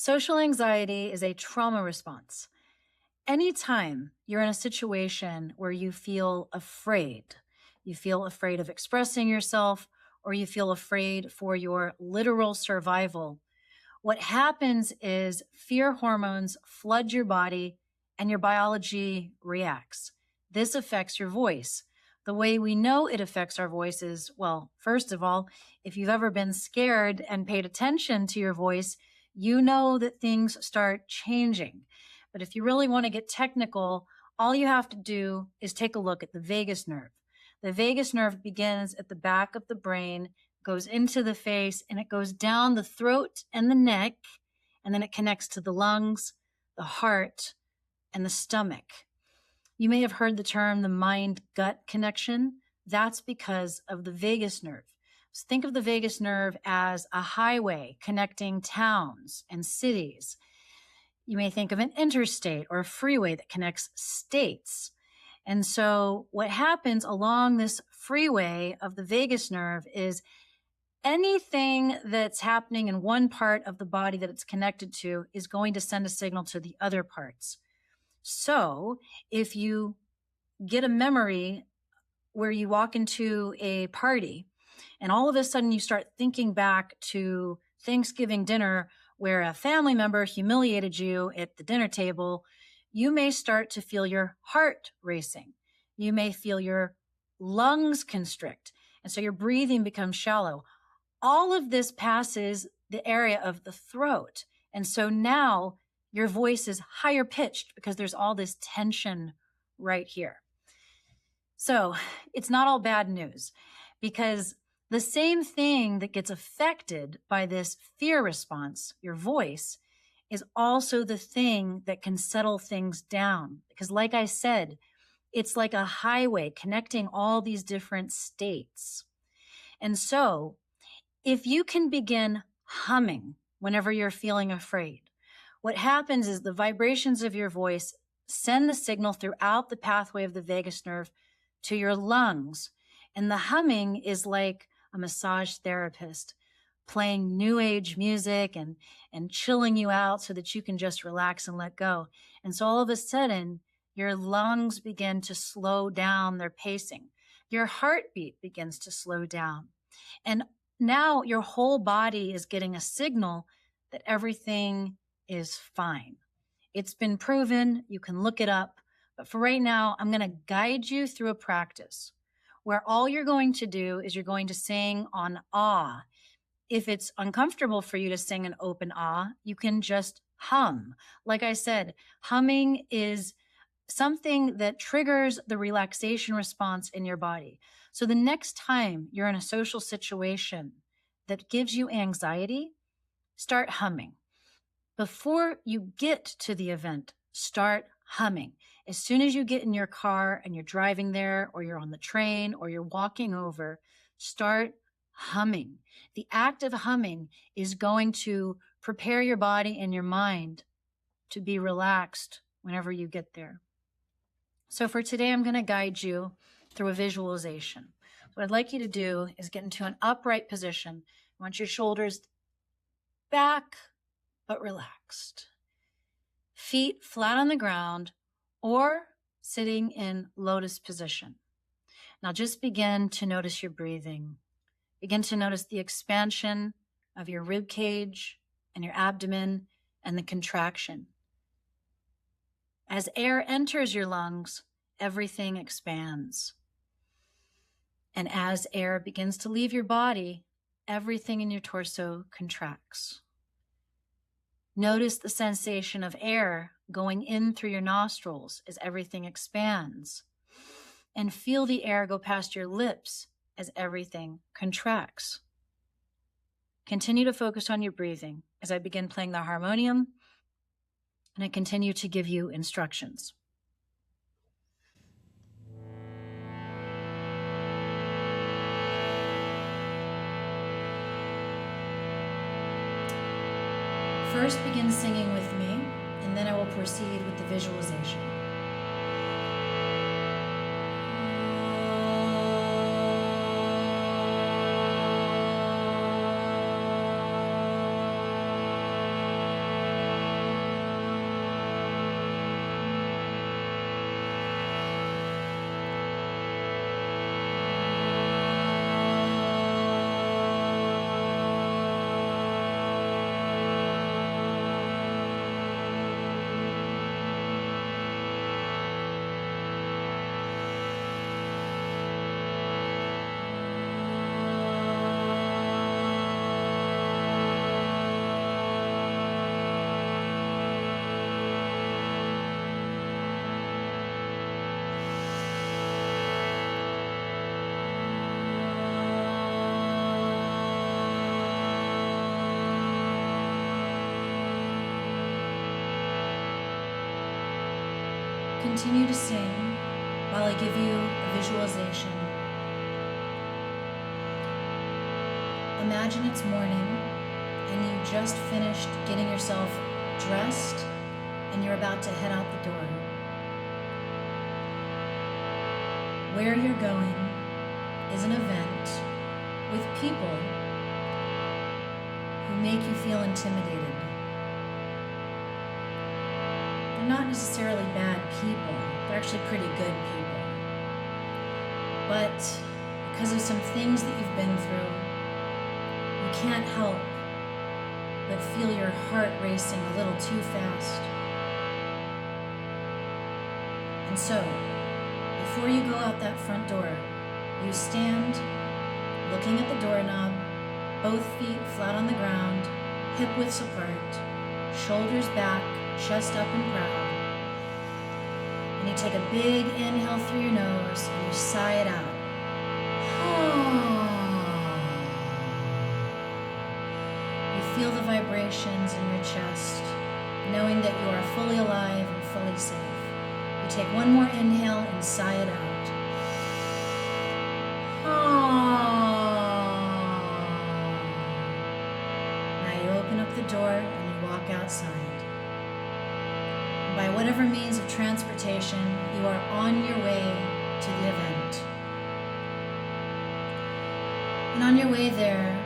Social anxiety is a trauma response. Anytime you're in a situation where you feel afraid of expressing yourself, or you feel afraid for your literal survival, what happens is fear hormones flood your body and your biology reacts. This affects your voice. The way we know it affects our voice is, well, first of all, if you've ever been scared and paid attention to your voice, you know that things start changing. But if you really want to get technical, all you have to do is take a look at the vagus nerve. The vagus nerve begins at the back of the brain, goes into the face, and it goes down the throat and the neck, and then it connects to the lungs, the heart, and the stomach. You may have heard the term the mind-gut connection. That's because of the vagus nerve. So think of the vagus nerve as a highway connecting towns and cities. You may think of an interstate or a freeway that connects states. And so what happens along this freeway of the vagus nerve is anything that's happening in one part of the body that it's connected to is going to send a signal to the other parts. So if you get a memory where you walk into a party and all of a sudden you start thinking back to Thanksgiving dinner where a family member humiliated you at the dinner table, you may start to feel your heart racing. You may feel your lungs constrict. And so your breathing becomes shallow. All of this passes the area of the throat. And so now your voice is higher pitched because there's all this tension right here. So it's not all bad news, because the same thing that gets affected by this fear response, your voice, is also the thing that can settle things down. Because like I said, it's like a highway connecting all these different states. And so if you can begin humming whenever you're feeling afraid, what happens is the vibrations of your voice send the signal throughout the pathway of the vagus nerve to your lungs. And the humming is like a massage therapist playing new age music and chilling you out so that you can just relax and let go. And so all of a sudden, your lungs begin to slow down their pacing. Your heartbeat begins to slow down. And now your whole body is getting a signal that everything is fine. It's been proven. You can look it up. But for right now, I'm going to guide you through a practice where all you're going to do is you're going to sing on ah. If it's uncomfortable for you to sing an open ah, you can just hum. Like I said, humming is something that triggers the relaxation response in your body. So the next time you're in a social situation that gives you anxiety, start humming. Before you get to the event, start humming. As soon as you get in your car and you're driving there, or you're on the train, or you're walking over, start humming. The act of humming is going to prepare your body and your mind to be relaxed whenever you get there. So for today, I'm going to guide you through a visualization. What I'd like you to do is get into an upright position. I want your shoulders back, but relaxed. Feet flat on the ground or sitting in lotus position. Now just begin to notice your breathing. Begin to notice the expansion of your rib cage and your abdomen and the contraction. As air enters your lungs, everything expands. And as air begins to leave your body, everything in your torso contracts. Notice the sensation of air going in through your nostrils as everything expands. And feel the air go past your lips as everything contracts. Continue to focus on your breathing as I begin playing the harmonium, and I continue to give you instructions. First, begin singing with me, and then I will proceed with the visualization. Continue to sing while I give you a visualization. Imagine it's morning and you just finished getting yourself dressed and you're about to head out the door. Where you're going is an event with people who make you feel intimidated. They're not necessarily bad people. They're actually pretty good people. But because of some things that you've been through, you can't help but feel your heart racing a little too fast. And so, before you go out that front door, you stand looking at the doorknob, both feet flat on the ground, hip widths apart, shoulders back, chest up and proud. And you take a big inhale through your nose and you sigh it out. You feel the vibrations in your chest, knowing that you are fully alive and fully safe. You take one more inhale and sigh it out. Now you open up the door and you walk outside. And by whatever means of transportation, you are on your way to the event. And on your way there,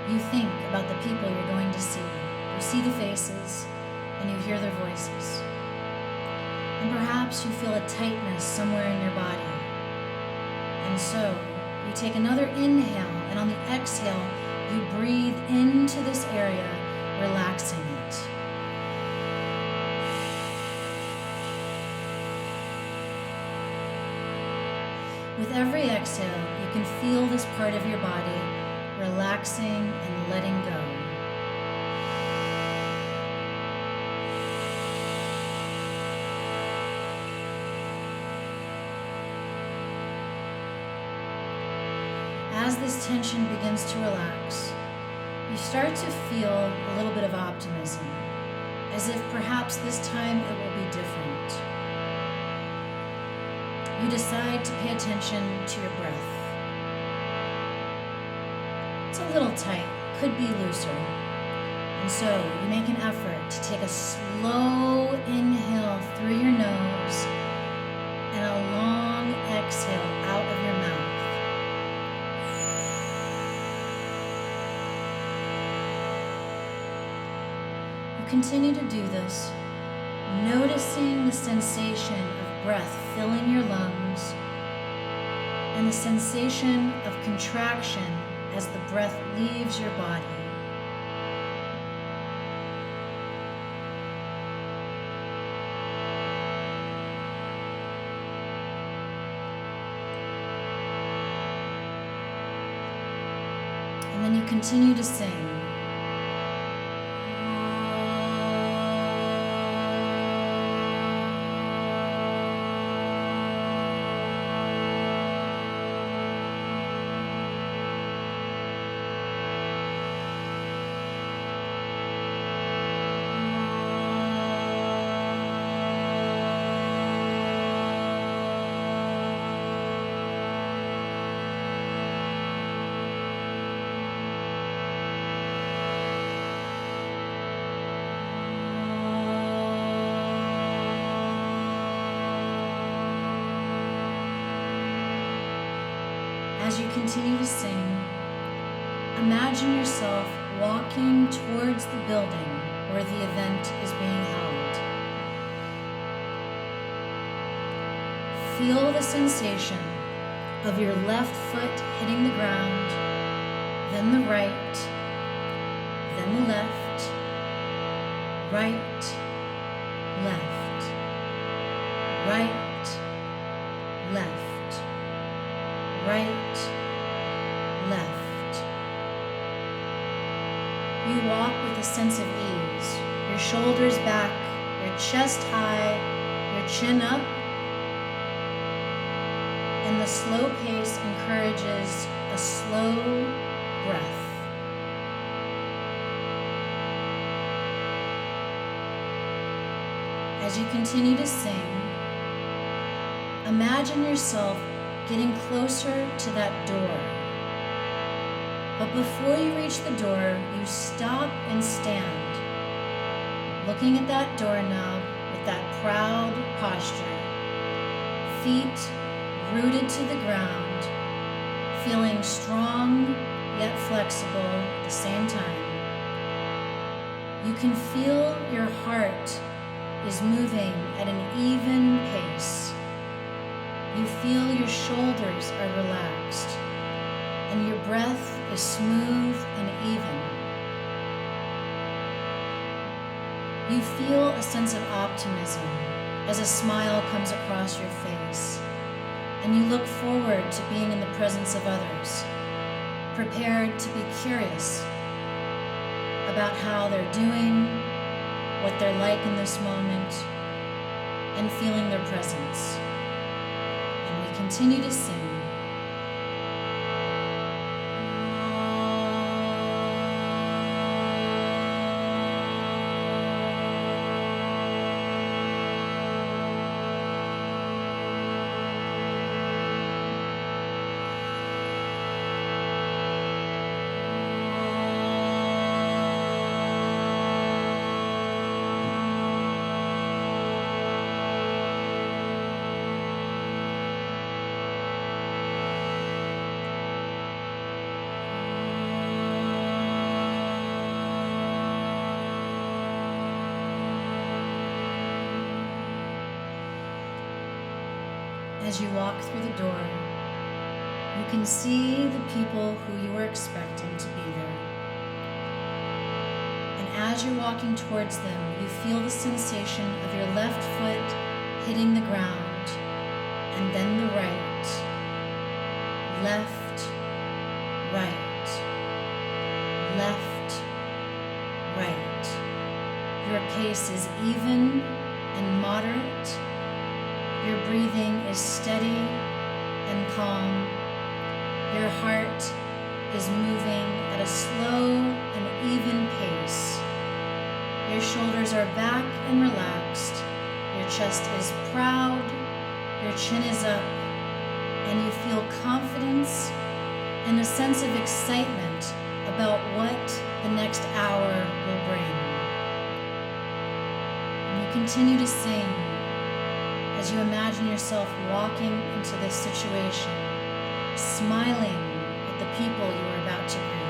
you think about the people you're going to see. You see the faces and you hear their voices. And perhaps you feel a tightness somewhere in your body. And so you take another inhale, and on the exhale, you breathe into this area, relaxing it. With every exhale, you can feel this part of your body relaxing and letting go. As this tension begins to relax, you start to feel a little bit of optimism, as if perhaps this time it will be different. You decide to pay attention to your breath. It's a little tight, could be looser. And so you make an effort to take a slow inhale through your nose and a long exhale out of your mouth. Continue to do this, noticing the sensation of breath filling your lungs and the sensation of contraction as the breath leaves your body. And then you continue to sing. As you continue to sing, imagine yourself walking towards the building where the event is being held. Feel the sensation of your left foot hitting the ground, then the right, then the left, right, left, right, left, right, left. You walk with a sense of ease, your shoulders back, your chest high, your chin up, and the slow pace encourages a slow breath. As you continue to sing, Imagine yourself getting closer to that door. But before you reach the door, you stop and stand, looking at that doorknob with that proud posture, feet rooted to the ground, feeling strong yet flexible at the same time. You can feel your heart is moving at an even pace. You feel your shoulders are relaxed, and your breath is smooth and even. You feel a sense of optimism as a smile comes across your face, and you look forward to being in the presence of others, prepared to be curious about how they're doing, what they're like in this moment, and feeling their presence. And we continue to sing. As you walk through the door, you can see the people who you were expecting to be there. And as you're walking towards them, you feel the sensation of your left foot hitting the ground, and then the right, left, right, left, right. Your pace is even and moderate. Your breathing is steady and calm. Your heart is moving at a slow and even pace. Your shoulders are back and relaxed. Your chest is proud. Your chin is up. And you feel confidence and a sense of excitement about what the next hour will bring. And you continue to sing as you imagine yourself walking into this situation, smiling at the people you are about to greet.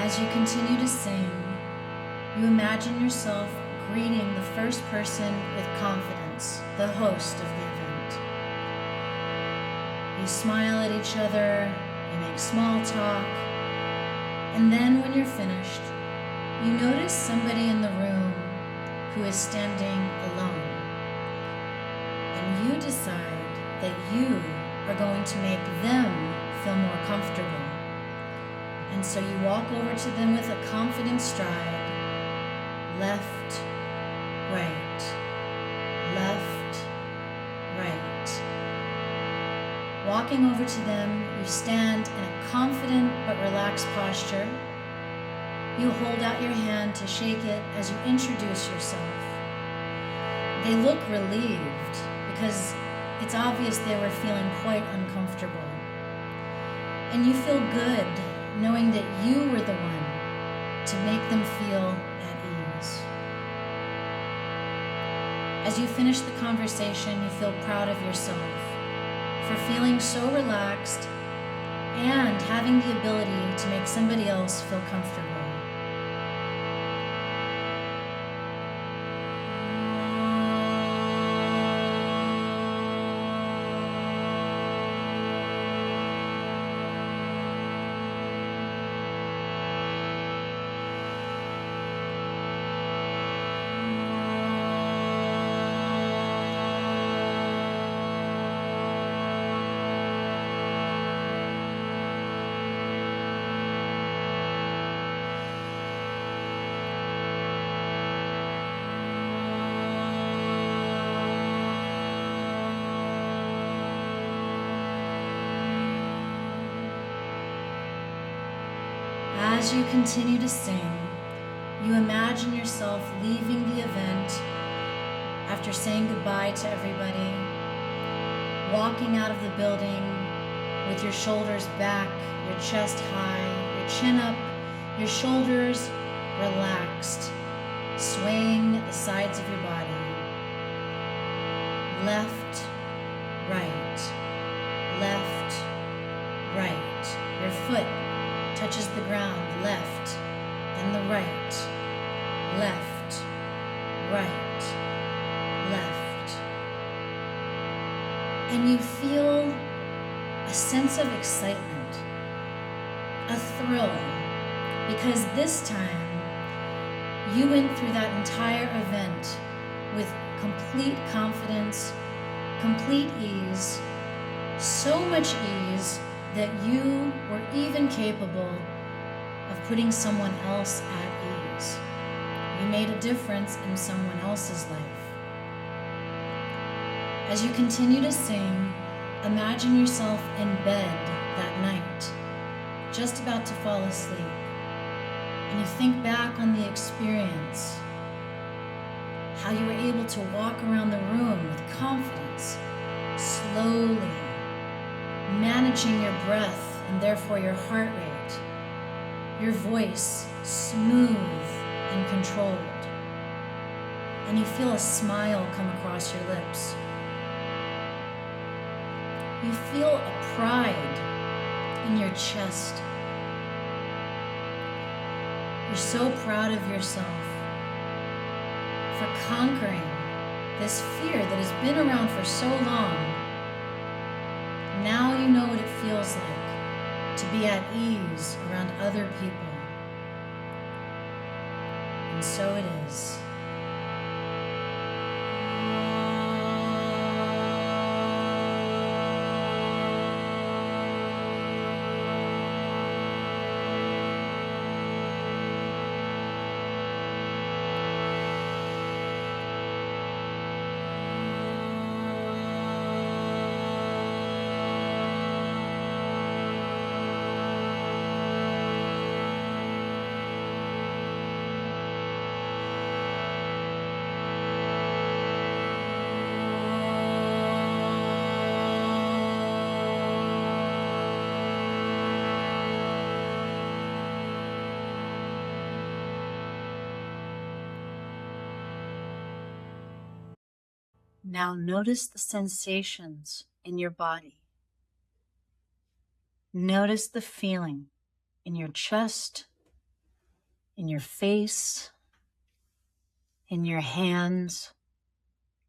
As you continue to sing, you imagine yourself greeting the first person with confidence, the host of the event. You smile at each other, you make small talk, and then when you're finished, you notice somebody in the room who is standing alone. And you decide that you are going to make them feel more comfortable. And so you walk over to them with a confident stride, left, right, left, right. Walking over to them, you stand in a confident but relaxed posture. You hold out your hand to shake it as you introduce yourself. They look relieved because it's obvious they were feeling quite uncomfortable. And you feel good knowing that you were the one to make them feel at ease. As you finish the conversation, you feel proud of yourself for feeling so relaxed and having the ability to make somebody else feel comfortable. As you continue to sing, you imagine yourself leaving the event after saying goodbye to everybody, walking out of the building with your shoulders back, your chest high, your chin up, your shoulders relaxed, swaying the sides of your body. Left, right, left, right. Your foot touches the ground, left, then the right, left, right, left. And you feel a sense of excitement, a thrill, because this time you went through that entire event with complete confidence, complete ease, so much ease that you were even capable of putting someone else at ease. You made a difference in someone else's life. As you continue to sing, imagine yourself in bed that night, just about to fall asleep, and you think back on the experience, how you were able to walk around the room with confidence, slowly, managing your breath and therefore your heart rate, your voice smooth and controlled, and you feel a smile come across your lips. You feel a pride in your chest. You're so proud of yourself for conquering this fear that has been around for so long. Now you know what it feels like to be at ease around other people. And so it is. Now notice the sensations in your body. Notice the feeling in your chest, in your face, in your hands,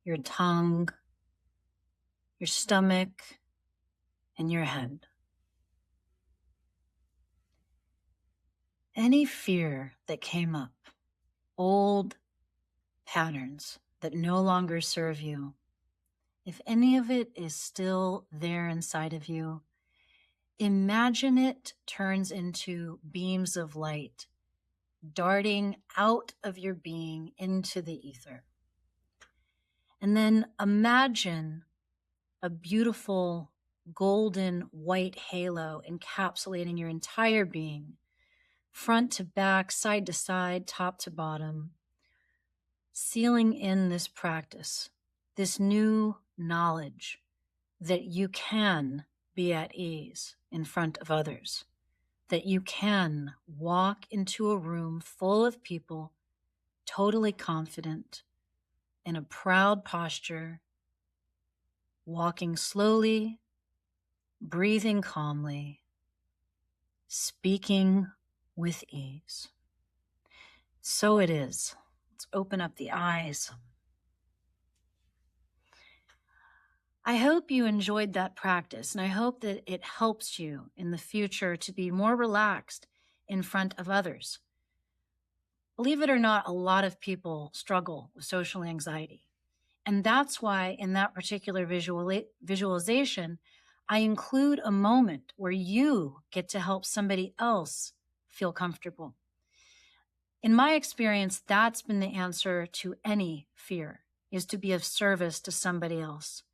your tongue, your stomach, and your head. Any fear that came up, old patterns that no longer serve you, if any of it is still there inside of you, imagine it turns into beams of light, darting out of your being into the ether. And then imagine a beautiful golden white halo encapsulating your entire being, front to back, side to side, top to bottom, sealing in this practice, this new knowledge that you can be at ease in front of others, that you can walk into a room full of people totally confident, in a proud posture, walking slowly, breathing calmly, speaking with ease. So it is. Let's open up the eyes. I hope you enjoyed that practice, and I hope that it helps you in the future to be more relaxed in front of others. Believe it or not, a lot of people struggle with social anxiety. And that's why in that particular visualization, I include a moment where you get to help somebody else feel comfortable. In my experience, that's been the answer to any fear, is to be of service to somebody else.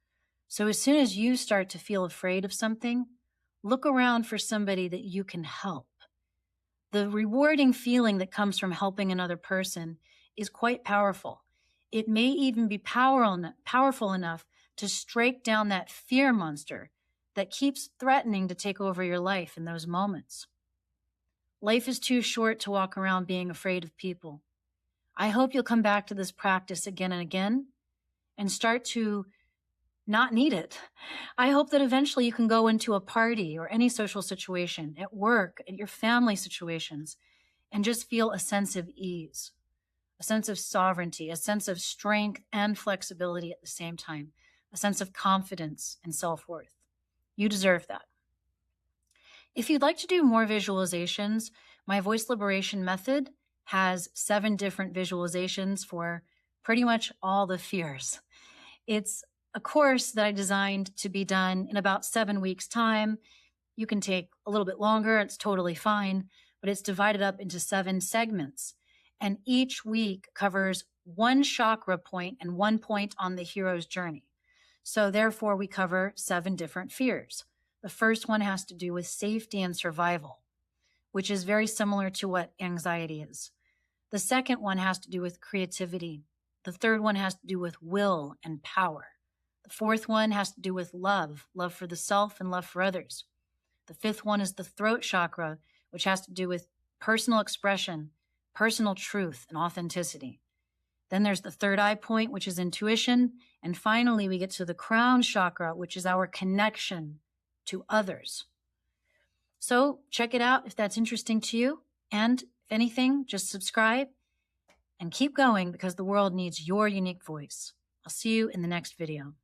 So as soon as you start to feel afraid of something, look around for somebody that you can help. The rewarding feeling that comes from helping another person is quite powerful. It may even be powerful enough to strike down that fear monster that keeps threatening to take over your life in those moments. Life is too short to walk around being afraid of people. I hope you'll come back to this practice again and again and start to not need it. I hope that eventually you can go into a party or any social situation, at work, at your family situations, and just feel a sense of ease, a sense of sovereignty, a sense of strength and flexibility at the same time, a sense of confidence and self-worth. You deserve that. If you'd like to do more visualizations, my voice liberation method has 7 different visualizations for pretty much all the fears. It's a course that I designed to be done in about 7 weeks' time. You can take a little bit longer, it's totally fine, but it's divided up into 7 segments. And each week covers 1 chakra point and 1 point on the hero's journey. So therefore, we cover 7 different fears. The first one has to do with safety and survival, which is very similar to what anxiety is. The second one has to do with creativity. The third one has to do with will and power. The fourth one has to do with love for the self and love for others. The fifth one is the throat chakra, which has to do with personal expression, personal truth, and authenticity. Then there's the third eye point, which is intuition. And finally, we get to the crown chakra, which is our connection to others. So check it out if that's interesting to you. And if anything, just subscribe and keep going because the world needs your unique voice. I'll see you in the next video.